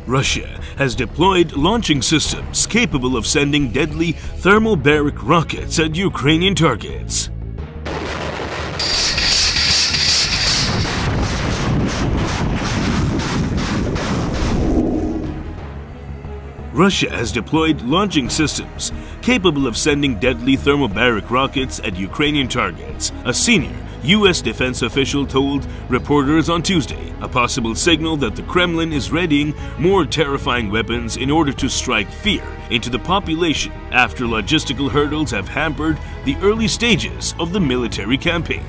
Russia has deployed launching systems capable of sending deadly thermobaric rockets at Ukrainian targets. Russia has deployed launching systems capable of sending deadly thermobaric rockets at Ukrainian targets, a senior U.S. defense official told reporters on Tuesday, a possible signal that the Kremlin is readying more terrifying weapons in order to strike fear into the population after logistical hurdles have hampered the early stages of the military campaign.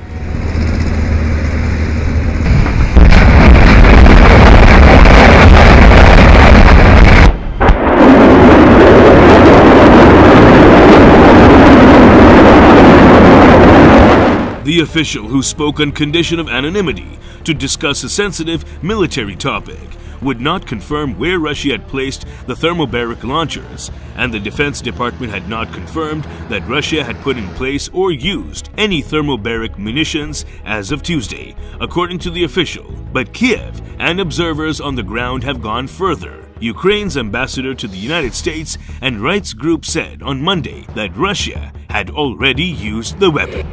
The official, who spoke on condition of anonymity to discuss a sensitive military topic, would not confirm where Russia had placed the thermobaric launchers, and the Defense Department had not confirmed that Russia had put in place or used any thermobaric munitions as of Tuesday, according to the official. But Kiev and observers on the ground have gone further. Ukraine's ambassador to the United States and rights group said on Monday that Russia had already used the weapon.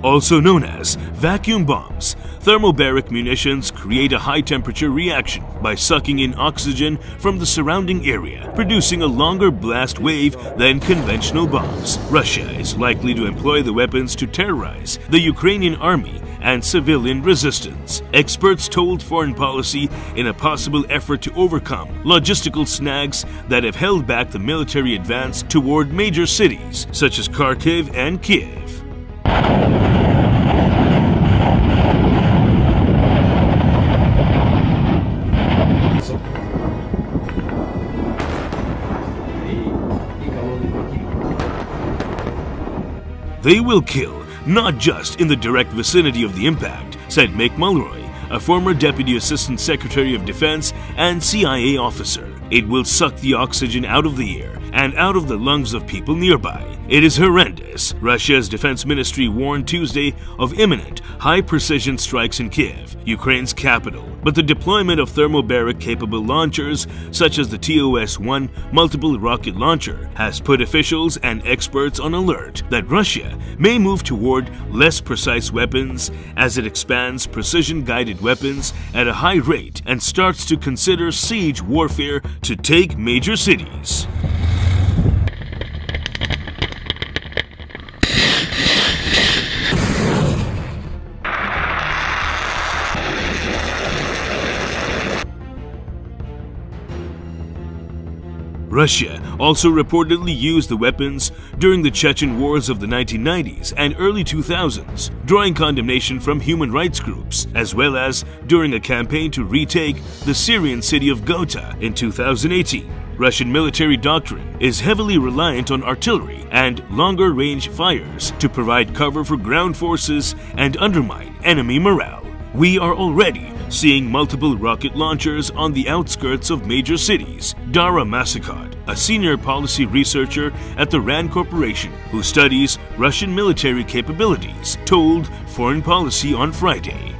Also known as vacuum bombs, thermobaric munitions create a high-temperature reaction by sucking in oxygen from the surrounding area, producing a longer blast wave than conventional bombs. Russia is likely to employ the weapons to terrorize the Ukrainian army and civilian resistance, experts told Foreign Policy, in a possible effort to overcome logistical snags that have held back the military advance toward major cities such as Kharkiv and Kiev. They will kill, not just in the direct vicinity of the impact, said Mick Mulroy, a former Deputy Assistant Secretary of Defense and CIA officer. It will suck the oxygen out of the air and out of the lungs of people nearby. It is horrendous. Russia's defense ministry warned Tuesday of imminent, high-precision strikes in Kiev, Ukraine's capital. But the deployment of thermobaric-capable launchers, such as the TOS-1 multiple rocket launcher, has put officials and experts on alert that Russia may move toward less precise weapons as it expands precision-guided weapons at a high rate and starts to consider siege warfare to take major cities. Russia also reportedly used the weapons during the Chechen wars of the 1990s and early 2000s, drawing condemnation from human rights groups, as well as during a campaign to retake the Syrian city of Ghouta in 2018. Russian military doctrine is heavily reliant on artillery and longer-range fires to provide cover for ground forces and undermine enemy morale. We are already seeing multiple rocket launchers on the outskirts of major cities, Dara Masakot, a senior policy researcher at the RAND Corporation who studies Russian military capabilities, told Foreign Policy on Friday.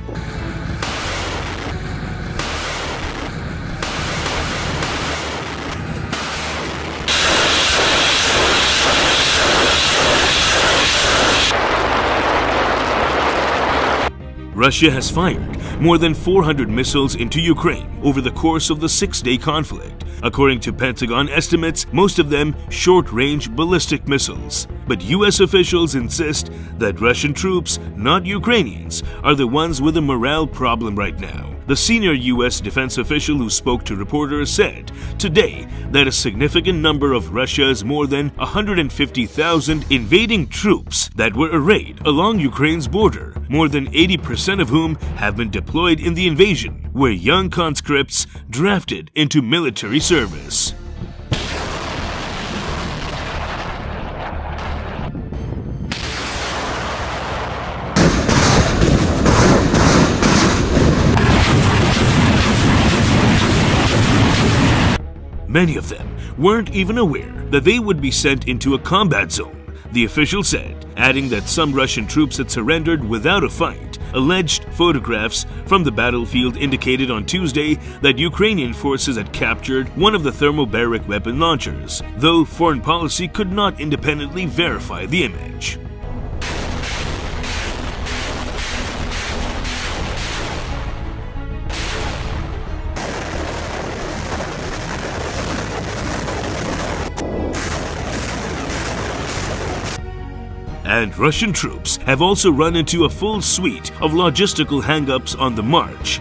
Russia has fired more than 400 missiles into Ukraine over the course of the six-day conflict. According to Pentagon estimates, most of them short-range ballistic missiles. But U.S. officials insist that Russian troops, not Ukrainians, are the ones with a morale problem right now. The senior U.S. defense official who spoke to reporters said today that a significant number of Russia's more than 150,000 invading troops that were arrayed along Ukraine's border, more than 80% of whom have been deployed in the invasion, were young conscripts drafted into military service. Many of them weren't even aware that they would be sent into a combat zone, the official said, adding that some Russian troops had surrendered without a fight. Alleged photographs from the battlefield indicated on Tuesday that Ukrainian forces had captured one of the thermobaric weapon launchers, though foreign policy could not independently verify the image. And Russian troops have also run into a full suite of logistical hang-ups on the march.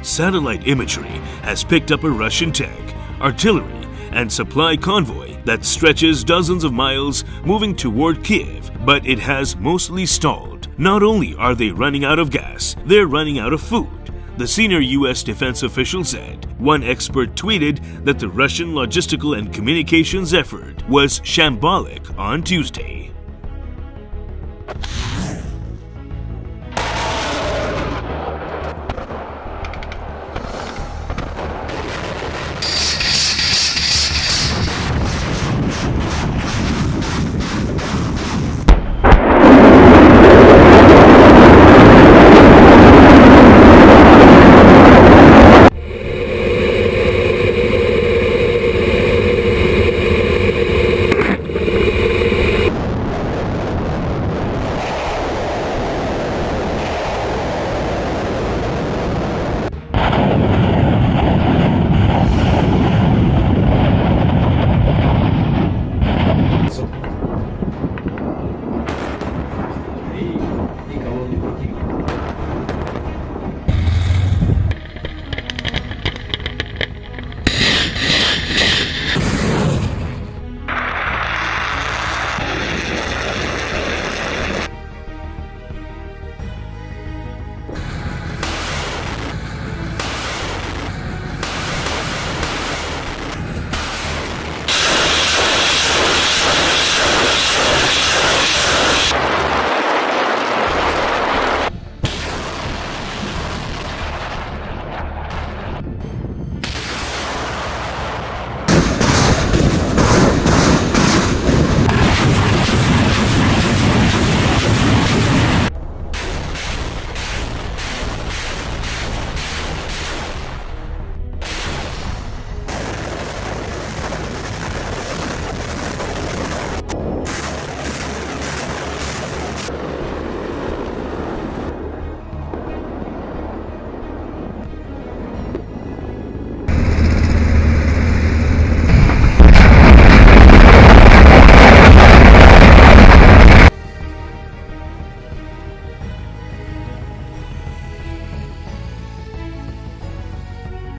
Satellite imagery has picked up a Russian tank, artillery, and supply convoy that stretches dozens of miles moving toward Kiev, but it has mostly stalled. Not only are they running out of gas, they're running out of food, the senior U.S. defense official said. One expert tweeted that the Russian logistical and communications effort was shambolic on Tuesday.